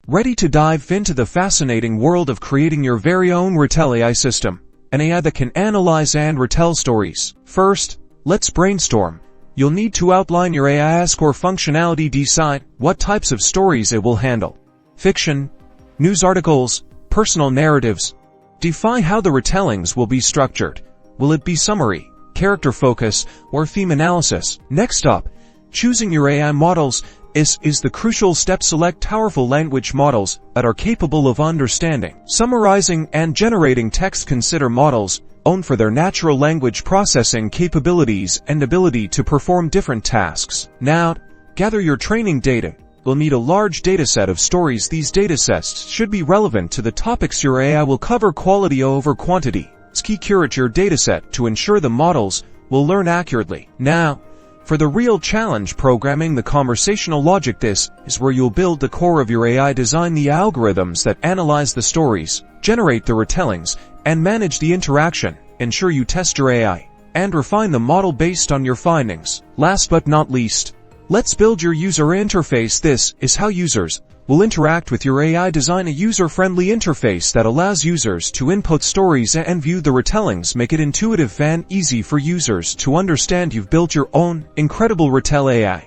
Ready to dive into the fascinating world of creating your very own Retell AI system, an AI that can analyze and retell stories? First, let's brainstorm. You'll need to outline your AI's core functionality, decide what types of stories it will handle. Fiction, news articles, personal narratives. Define how the retellings will be structured. Will it be summary, character focus, or theme analysis? Next up, choosing your AI models is the crucial step. Select powerful language models that are capable of understanding, summarizing, and generating text. Consider models known for their natural language processing capabilities and ability to perform different tasks. Now, gather your training data. You'll need a large dataset of stories. These datasets should be relevant to the topics your AI will cover. Quality over quantity. It's key. Curate your dataset to ensure the models will learn accurately. Now, for the real challenge, programming the conversational logic. This is where you'll build the core of your AI. Design the algorithms that analyze the stories, generate the retellings, and manage the interaction. Ensure you test your AI and refine the model based on your findings. Last but not least, let's build your user interface. This is how users will interact with your AI. Design a user-friendly interface that allows users to input stories and view the retellings. Make it intuitive and easy for users to understand. You've built your own incredible Retell AI.